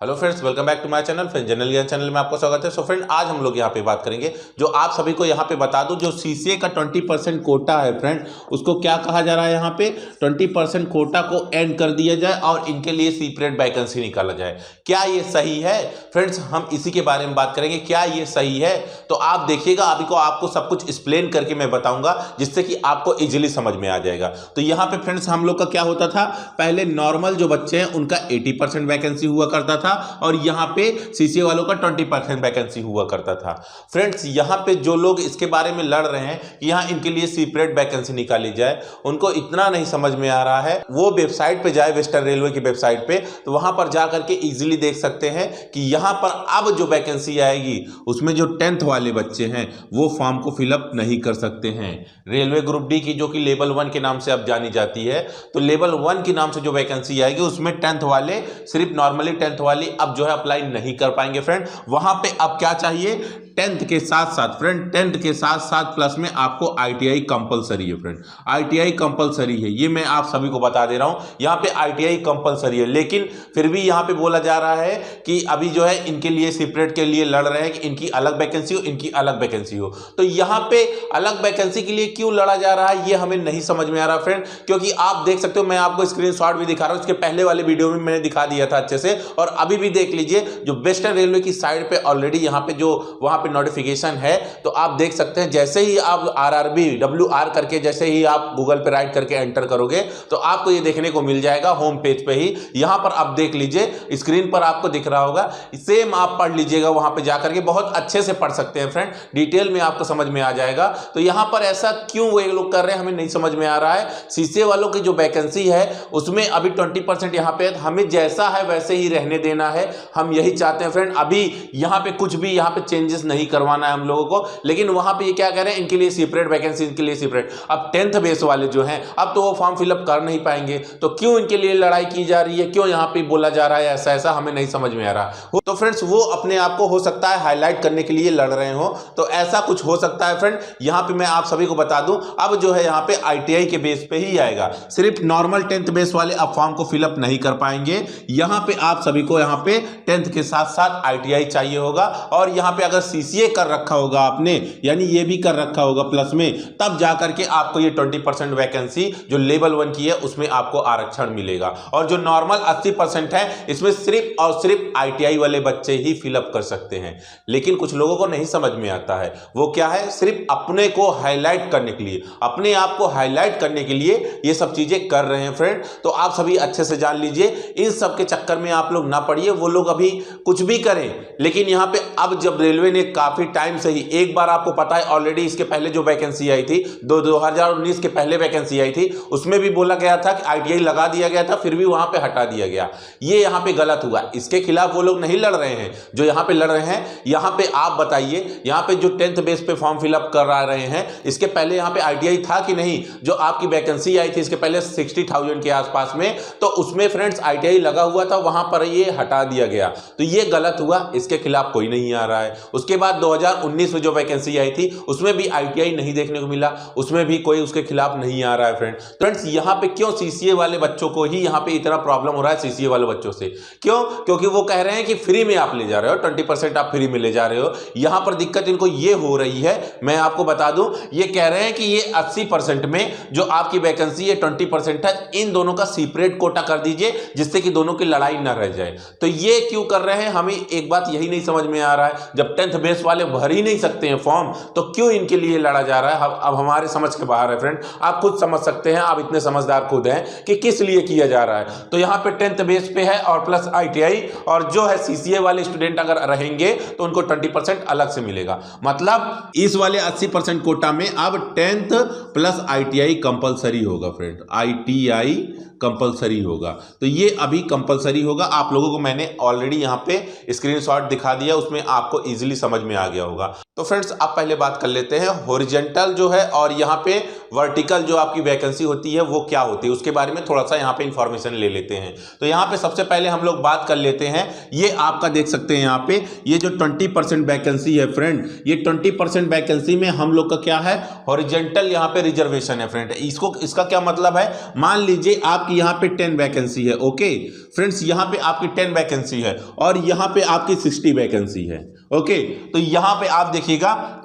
Hello friends, welcome back to my channel. Friend general ज्ञान channel में आपका स्वागत है। सो फ्रेंड, आज हम लोग यहाँ पे बात करेंगे, जो आप सभी को यहाँ पे बता दूं, जो सीसीए का 20% कोटा है फ्रेंड, उसको क्या कहा जा रहा है। यहाँ पे 20% कोटा को एंड कर दिया जाए और इनके लिए सेपरेट वैकेंसी निकाला जाए। क्या ये सही है फ्रेंड्स? हम इसी के बारे में बात करेंगे। क्या ये सही है? तो आप देखिएगा, अभी को आपको सब कुछ एक्सप्लेन करके मैं बताऊंगा, जिससे कि आपको इजिली समझ में आ जाएगा। तो यहाँ पे फ्रेंड्स, हम लोग का क्या होता था, पहले नॉर्मल जो बच्चे हैं उनका 80% वैकेंसी हुआ करता था और यहां पे सीसीए वालों का 20% वैकेंसी हुआ करता था। फ्रेंड्स, यहां पे जो लोग इसके बारे में लड़ रहे हैं कि यहां इनके लिए सेपरेट वैकेंसी निकाली जाए, उनको इतना नहीं समझ में आ रहा है। वो वेबसाइट पे जाए, वेस्टर्न रेलवे की वेबसाइट पे, तो वहां पर जा करके इजीली देख सकते हैं कि यहां पर अब जो वैकेंसी आएगी उसमें जो 10th वाले बच्चे हैं वो फॉर्म को फिलअप नहीं कर सकते हैं। रेलवे ग्रुप डी की, जो कि लेवल 1 के नाम से अब जानी जाती है, तो लेवल 1 के नाम से जो वैकेंसी आएगी उसमें 10th वाले, सिर्फ नॉर्मली 10th वाली अब जो है अप्लाई नहीं कर पाएंगे फ्रेंड। वहां पे अब क्या चाहिए, 10th के साथ साथ फ्रेंड, 10th के साथ साथ प्लस में आपको आईटीआई कंपलसरी है फ्रेंड। आईटीआई कंपलसरी है, ये मैं आप सभी को बता दे रहा हूं। यहां पे आईटीआई कंपलसरी है, लेकिन फिर भी यहां पे बोला जा रहा है कि अभी जो है इनके लिए सेपरेट के लिए लड़ रहे हैं कि इनकी अलग वैकेंसी हो, इनकी अलग वैकेंसी हो। तो यहां पे अलग वैकेंसी के लिए क्यों लड़ा जा रहा है, ये हमें नहीं समझ में आ रहा फ्रेंड। क्योंकि आप देख सकते हो, मैं आपको स्क्रीनशॉट भी दिखा रहा हूं, इसके पहले वाले वीडियो में मैंने दिखा दिया था अच्छे से, और अभी भी देख लीजिए, जो वेस्टर्न रेलवे की साइड पे ऑलरेडी यहाँ पे जो वहां पे नोटिफिकेशन है, तो आप देख सकते हैं। जैसे ही आप आरआरबी WR करके, जैसे ही आप गूगल पे राइट करके एंटर करोगे, तो आपको ये देखने को मिल जाएगा होम पेज पे ही। यहां पर आप देख लीजिए, स्क्रीन पर आपको दिख रहा होगा, सेम आप पढ़ लीजिएगा वहां पे जाकर के, बहुत अच्छे से पढ़ सकते हैं फ्रेंड, डिटेल में आपको समझ में आ जाएगा। तो यहां पर ऐसा क्यों वो लोग कर रहे हैं, हमें नहीं समझ में आ रहा है। सीसीए वालों की जो वैकेंसी है उसमें अभी 20% यहां पे, हमें जैसा है वैसे ही रहने देना है, हम यही चाहते हैं फ्रेंड। अभी यहां पे कुछ भी यहां पे चेंजेस नहीं करवाना है हम लोगों को। लेकिन वहां पे ये क्या कह रहे हैं, इनके लिए सेपरेट वैकेंसी, इनके लिए सेपरेट। अब 10th बेस वाले जो हैं, अब तो वो फॉर्म फिलअप कर नहीं पाएंगे, तो क्यों इनके लिए लड़ाई की जा रही है, क्यों यहां पे बोला जा रहा है ऐसा ऐसा, हमें नहीं समझ में आ रहा। तो फ्रेंड्स, वो अपने आप को हो सकता है हाईलाइट करने के लिए लड़ रहे हो, तो ऐसा कुछ हो सकता है फ्रेंड। यहां पे मैं आप सभी को बता दूं, अब जो है यहां पे आईटीआई के बेस पे ही आएगा, सिर्फ नॉर्मल 10th बेस वाले अब फॉर्म को फिलअप नहीं कर पाएंगे। यहां पे आप सभी को यहां पे 10th के साथ साथ आईटीआई चाहिए होगा, और यहां पे अगर सीसीए कर रखा होगा आपने, यानी ये भी कर रखा होगा प्लस में, तब जाकर के आपको ये 20% वैकेंसी जो लेवल 1 की है उसमें आपको आरक्षण मिलेगा। और जो नॉर्मल 80% है, इसमें सिर्फ और सिर्फ आईटीआई वाले बच्चे ही फिलअप कर सकते हैं। लेकिन कुछ लोगों को नहीं समझ में आता है, वो क्या है, सिर्फ अपने को हाईलाइट करने के लिए, अपने आप को हाईलाइट करने के लिए ये सब चीजें कर रहे हैं फ्रेंड। तो आप सभी अच्छे से जान लीजिए, इन सब के चक्कर में आप लोग ना पड़िए। वो लोग अभी कुछ भी करें, लेकिन यहां पे अब जब रेलवे ने काफी टाइम से ही, एक बार आपको पता है ऑलरेडी, इसके पहले जो वैकेंसी आई थी, 2019 के पहले वैकेंसी आई थी, उसमें भी बोला गया था कि आईटीआई लगा दिया गया था, फिर भी वहां पे हटा दिया गया। ये यहां पे गलत हुआ, इसके खिलाफ वो लोग नहीं लड़ रहे हैं जो यहां पे लड़ रहे हैं। यहां पे आप बताइए, यहां पे जो 10th बेस पे फॉर्म फिलअप करा रहे हैं, इसके पहले यहां पे आईटीआई था कि नहीं? जो आपकी वैकेंसी आई थी इसके पहले 60,000 के आसपास में, तो उसमें फ्रेंड्स आईटीआई लगा हुआ था, वहां पर ये हटा दिया गया। तो ये गलत हुआ, इसके खिलाफ कोई नहीं आ रहा है। उसके बाद 2019 में जो वैकेंसी आई थी उसमें भी आईटीआई नहीं देखने को मिला, उसमें भी कोई उसके खिलाफ नहीं आ रहा है फ्रेंड्स। यहां पे क्यों सीसीए वाले बच्चों को ही यहां पे इतना प्रॉब्लम हो रहा है, सीसीए वाले बच्चों से क्यों? क्योंकि वो कह रहे हैं कि फ्री में आप ले जा रहे हो, 20% आप फ्री में ले जा रहे हो। यहां पर दिक्कत इनको ये हो रही है, मैं आपको बता दूं, ये कह रहे हैं कि ये 80% में जो आपकी वैकेंसी है 20% है, इन दोनों का सेपरेट कोटा कर दीजिए, जिससे कि दोनों की लड़ाई ना रह जाए। तो ये क्यों कर रहे हैं, हमें एक बात यही नहीं समझ में आ रहा है। जब 10th बेस वाले भर ही नहीं सकते हैं फॉर्म, तो क्यों इनके लिए लड़ा जा रहा है? अब हमारे समझ के बाहर है फ्रेंड। आप खुद समझ सकते हैं, आप इतने समझदार खुद हैं कि किस लिए किया जा रहा है। तो यहां पे 10th बेस पे है और प्लस आईटीआई, और जो है सीसीए वाले स्टूडेंट अगर रहेंगे तो उनको 20% अलग से मिलेगा। मतलब इस वाले 80% कोटा में अब 10th प्लस आईटीआई कंपलसरी होगा फ्रेंड, आईटीआई कंपलसरी होगा। तो ये अभी कंपलसरी होगा। आप लोगों को मैंने ऑलरेडी यहाँ पे स्क्रीनशॉट दिखा दिया, उसमें आपको इजीली समझ में आ गया होगा। तो फ्रेंड्स आप पहले बात कर लेते हैं हॉरिजॉन्टल जो है और यहाँ पे वर्टिकल जो आपकी वैकेंसी होती है वो क्या होती है, उसके बारे में थोड़ा सा यहाँ पे इंफॉर्मेशन ले लेते हैं। तो यहाँ पे सबसे पहले हम लोग बात कर लेते हैं, ये आपका देख सकते हैं यहाँ पे ये जो 20% वैकेंसी है फ्रेंड, ये 20% वैकेंसी में हम लोग का क्या है, हॉरिजॉन्टल यहाँ पे रिजर्वेशन है फ्रेंड। इसका क्या मतलब है, मान लीजिए आपकी यहाँ पे 10 वैकेंसी है, ओके फ्रेंड्स, यहाँ पे आपकी 10 वैकेंसी है और यहाँ पे आपकी 60 वैकेंसी है, ओके। तो यहाँ पे आप देखिएगा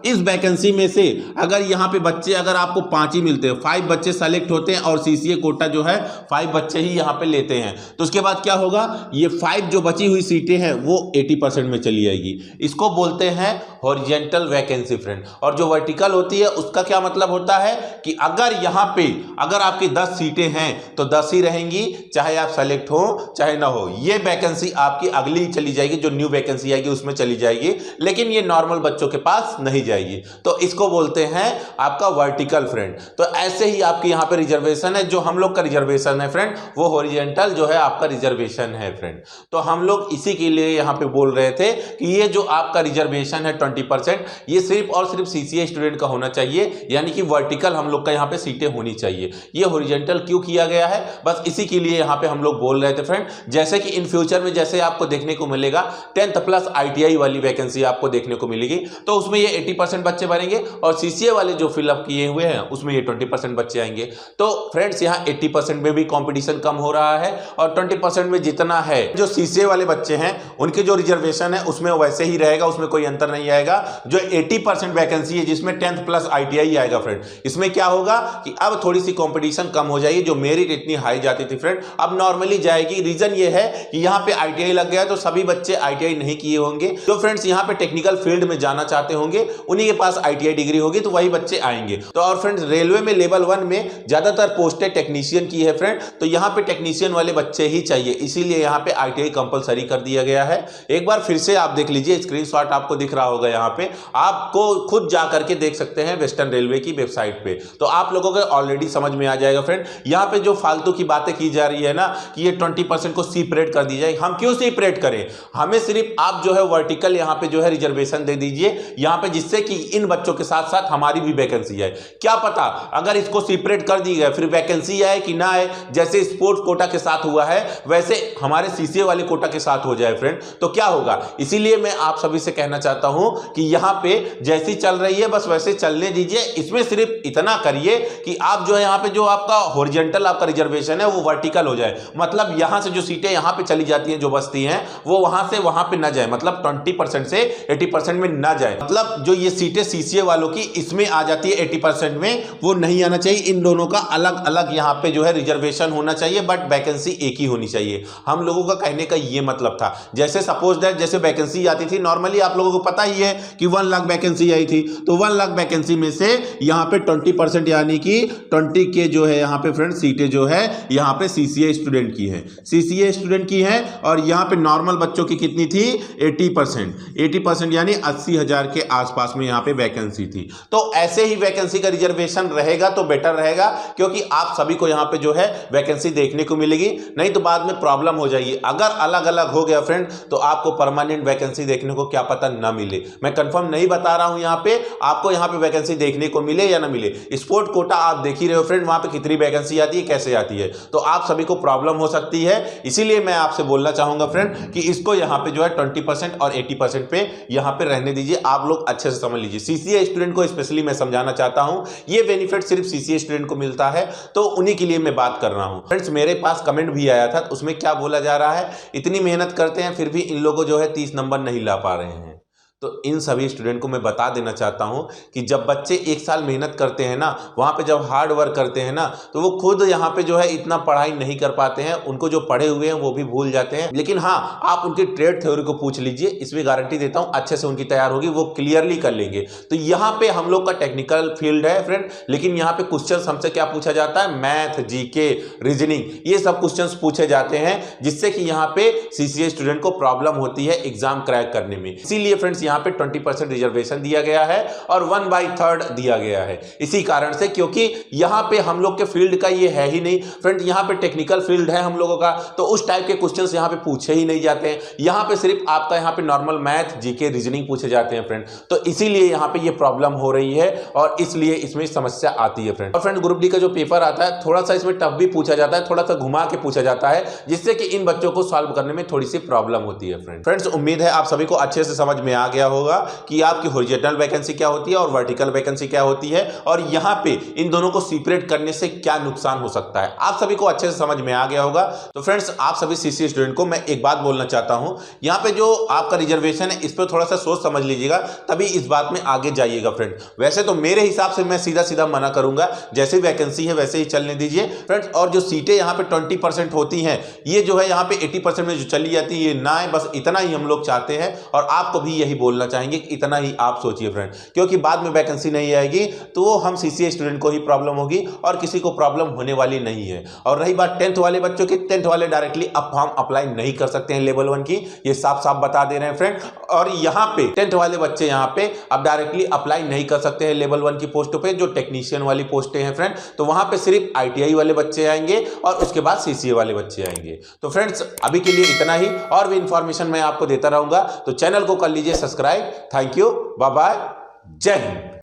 इस वैकेंसी में से अगर यहाँ पे बच्चे अगर आपको 5 ही मिलते हैं, 5 बच्चे सेलेक्ट होते हैं और सीसीए कोटा जो है 5 बच्चे ही यहाँ पे लेते हैं, तो उसके बाद क्या होगा, ये 5 जो बची हुई सीटें हैं वो 80% में चली जाएगी। इसको बोलते हैं हॉरिजॉन्टल वैकेंसी फ्रेंड। और जो वर्टिकल होती है उसका क्या मतलब होता है कि अगर यहाँ पे अगर आपकी 10 सीटें हैं तो 10 ही रहेंगी, चाहे आप सेलेक्ट हो चाहे ना हो। ये वैकेंसी आपकी अगली चली जाएगी, जो न्यू वैकेंसी आएगी उसमें चली जाएगी, लेकिन ये नॉर्मल बच्चों के पास नहीं जाएगी। तो इसको बोलते हैं आपका वर्टिकल फ्रेंड। तो ऐसे ही आपके यहाँ पे रिजर्वेशन है, जो हम लोग का रिजर्वेशन है फ्रेंड वो हॉरिजॉन्टल जो है आपका रिजर्वेशन है फ्रेंड। तो हम लोग इसी के लिए यहाँ पे बोल रहे थे कि ये जो आपका रिजर्वेशन है 20%, ये सिर्फ और सिर्फ सीसीए स्टूडेंट का होना चाहिए, यानी कि वर्टिकल हम लोग का यहाँ पे सीटें होनी चाहिए। ये हॉरिजॉन्टल क्यों किया गया है, बस इसी के लिए यहाँ पे हम लोग बोल रहे थे फ्रेंड। जैसे कि इन फ्यूचर में जैसे आपको देखने को मिलेगा 10th प्लस ITI वाली वैकेंसी आपको देखने को मिलेगी, तो उसमें ये 80% बच्चे भरेंगे और सीसीए वाले जो फिलअप किए हुए हैं उसमें ये 20% बच्चे आएंगे। तो फ्रेंड्स यहाँ 80% में भी कंपटीशन कम हो रहा है और 20% में जितना है जो सीसीए वाले बच्चे हैं उनके जो रिजर्वेशन है उसमें वैसे ही रहेगा, उसमें कोई अंतर नहीं आएगा। जो 80% वैकेंसी है जिसमें 10th प्लस ITI आएगा फ्रेंड, इसमें क्या होगा कि अब थोड़ी सी कंपटीशन कम हो जाएगी। जो मेरिट इतनी हाई जाती थी फ्रेंड अब नॉर्मली जाएगी। रीजन ये है कि यहाँ पे ITI लग गया तो सभी बच्चे ITI नहीं किए होंगे। जो फ्रेंड्स यहाँ पे टेक्निकल फील्ड में जाना चाहते होंगे उन्हीं के पास ITI डिग्री होगी, तो वही बच्चे आएंगे। तो और फ्रेंड्स रेलवे में लेवल 1 में ज्यादातर पोस्टें टेक्नीशियन की है फ्रेंड, तो यहाँ पे टेक्नीशियन वाले बच्चे ही चाहिए, इसीलिए यहाँ पे ITI कंपलसरी कर दिया गया है। एक बार फिर से आप देख लीजिए, स्क्रीनशॉट आपको दिख रहा होगा, यहाँ पे आपको खुद जा करके देख सकते हैं वेस्टर्न रेलवे की वेबसाइट पे, तो आप लोगों को ऑलरेडी समझ में आ जाएगा फ्रेंड। यहाँ पे जो फालतू की बातें की जा रही है ना कि ये 20% को सेपरेट कर दी जाए, हम क्यों सेपरेट करें, हमें सिर्फ आप जो है वर्टिकल यहाँ पे जो है रिजर्वेशन दे दीजिए यहाँ पे, जिससे कि इन बच्चों के साथ साथ हमारी भी वैकेंसी आए। क्या पता अगर इसको सेपरेट कर दी गई फिर वैकेंसी आए कि ना आए, जैसे स्पोर्ट्स कोटा के साथ हुआ है वैसे हमारे सीसीए वाले कोटा के साथ हो जाए फ्रेंड, तो क्या होगा। इसीलिए मैं आप सभी से कहना चाहता हूं कि यहाँ पे जैसी चल रही है बस वैसे चलने दीजिए। इसमें सिर्फ इतना करिए कि आप जो है यहाँ पे जो आपका हॉरिजॉन्टल आपका रिजर्वेशन है वो वर्टिकल हो जाए, मतलब यहां से जो सीटें यहाँ पे चली जाती हैं जो बस्ती हैं वो वहां से वहां पे ना जाए, मतलब 20% से 80% में ना जाए। मतलब जो ये सीटें सीसीए वालों की इसमें आ जाती है 80% में, वो नहीं आना चाहिए। इन दोनों का अलग अलग यहाँ पे जो है रिजर्वेशन होना चाहिए, बट वैकेंसी एक ही होनी चाहिए। हम लोगों का कहने का ये मतलब था। जैसे सपोज दैट जैसे वैकेंसी आती थी नॉर्मली आप लोगों को पता ही है कि 1 लाख वैकेंसी आई थी, तो 1 लाख वैकेंसी में से यहाँ पे 20% यानी कि 20 के जो है यहाँ पे फ्रेंड सीटें जो है यहाँ पे सीसीए स्टूडेंट की है, सीसीए स्टूडेंट की है। और यहाँ पे नॉर्मल बच्चों की कितनी थी 80% यानी 80,000 के आसपास में यहाँ पे वैकेंसी थी। तो ऐसे ही वैकेंसी का रिजर्वेशन रहेगा तो बेटर रहेगा, क्योंकि आप सभी को यहाँ पे जो है वैकेंसी देखने को मिलेगी, नहीं तो बाद में प्रॉब्लम हो जाएगी। अगर अलग अलग हो गया फ्रेंड तो आपको परमानेंट वैकेंसी देखने को क्या पता ना मिले। मैं कंफर्म नहीं बता रहा हूं यहाँ पे आपको यहाँ पे वैकेंसी देखने को मिले या ना मिले। स्पोर्ट कोटा आप देख ही रहे हो फ्रेंड, वहां पे कितनी वैकेंसी आती है, कैसे आती है, तो आप सभी को प्रॉब्लम हो सकती है। इसीलिए मैं आपसे बोलना चाहूंगा फ्रेंड कि इसको यहाँ पे जो है 20% और 80% पे यहाँ पे रहने दीजिए। आप लोग अच्छे से समझ लीजिए। सीसीए स्टूडेंट को स्पेशली मैं समझाना चाहता हूं, ये बेनिफिट सिर्फ सीसीए स्टूडेंट को मिलता है, तो उन्हीं के लिए मैं बात कर रहा हूं फ्रेंड्स। मेरे पास कमेंट भी आया था, उसमें क्या बोला जा रहा है, इतनी मेहनत करते हैं फिर भी इन लोगों जो है 30 नंबर नहीं ला पा रहे हैं। तो इन सभी स्टूडेंट को मैं बता देना चाहता हूं कि जब बच्चे 1 साल मेहनत करते हैं ना, वहां पे जब हार्ड वर्क करते हैं ना, तो वो खुद यहाँ पे जो है इतना पढ़ाई नहीं कर पाते हैं, उनको जो पढ़े हुए हैं वो भी भूल जाते हैं। लेकिन हाँ, आप उनकी ट्रेड थ्योरी को पूछ लीजिए, इसमें गारंटी देता हूं अच्छे से उनकी तैयार होगी, वो क्लियरली कर लेंगे। तो यहाँ पे हम लोग का टेक्निकल फील्ड है फ्रेंड, लेकिन यहाँ पे क्वेश्चन हमसे क्या पूछा जाता है, मैथ, जीके, रीजनिंग, ये सब क्वेश्चन पूछे जाते हैं, जिससे कि यहाँ पे सीसीए स्टूडेंट को प्रॉब्लम होती है एग्जाम क्रैक करने में। इसीलिए फ्रेंड्स यहाँ पे 20% रिजर्वेशन दिया गया है और 1/3 दिया गया है। इसी कारण से, क्योंकि यहाँ पे हम लोग के फील्ड का ये है ही नहीं फ्रेंड, यहाँ पे टेक्निकल फील्ड है हम लोगों का, तो उस टाइप के क्वेश्चंस यहाँ पे पूछे ही नहीं जाते हैं। यहाँ पे सिर्फ आपका यहाँ पे नॉर्मल मैथ, जीके, रीजनिंग पूछे जाते हैं फ्रेंड। तो इसीलिए यहाँ पे ये प्रॉब्लम हो रही है और इसलिए इसमें समस्या आती है फ्रेंड। और फ्रेंड ग्रुप डी का जो पेपर आता है थोड़ा सा इसमें टफ भी पूछा जाता है, थोड़ा सा घुमा के पूछा जाता है, जिससे कि इन बच्चों को सॉल्व करने में थोड़ी सी प्रॉब्लम होती है फ्रेंड्स। उम्मीद है आप सभी को अच्छे से समझ में आ गया होगा कि आपकी हॉरिजॉन्टल वैकेंसी क्या होती है और वर्टिकल वैकेंसी क्या होती है, और यहाँ पे इन दोनों को सेपरेट करने से क्या नुकसान हो सकता है, आप सभी को अच्छे से समझ में आ गया होगा। तो फ्रेंड्स आप सभी सीसीए स्टूडेंट को मैं एक बात बोलना चाहता हूं, यहाँ पे जो आपका रिजर्वेशन है इस पर थोड़ा सा सोच समझ लीजिएगा, तभी इस बात में आगे जाइएगा फ्रेंड। वैसे तो मेरे हिसाब से मैं सीधा सीधा मना करूंगा, जैसे वैकेंसी है वैसे ही चलने दीजिए फ्रेंड्स। और जो सीटें यहाँ पे 20% होती हैं, ये जो है यहाँ पे 80% में जो चली जाती है, ये ना है, बस इतना ही हम लोग चाहते हैं और आपको भी यही बोलना चाहेंगे कि इतना ही आप सोचिए फ्रेंड, क्योंकि बाद में वैकेंसी नहीं आएगी तो हम सीसीए स्टूडेंट को ही प्रॉब्लम होगी और किसी को प्रॉब्लम होने वाली नहीं है। और रही बात 10th वाले बच्चों की, 10th वाले डायरेक्टली अब फॉर्म अप्लाई नहीं कर सकते हैं लेवल 1 की, ये साफ साफ बता दे रहे हैं फ्रेंड। और यहाँ पे 10th वाले बच्चे यहाँ पे अब डायरेक्टली अप्लाई नहीं कर सकते हैं लेवल 1 की पोस्टों पे, जो टेक्नीशियन वाली पोस्टें हैं फ्रेंड। तो वहां पे सिर्फ आईटीआई वाले बच्चे आएंगे और उसके बाद सीसीए वाले बच्चे आएंगे। तो फ्रेंड्स अभी के लिए इतना ही, और भी इंफॉर्मेशन मैं आपको देता रहूंगा, तो चैनल को कर लीजिए subscribe. Thank you, bye bye, जय हिंद।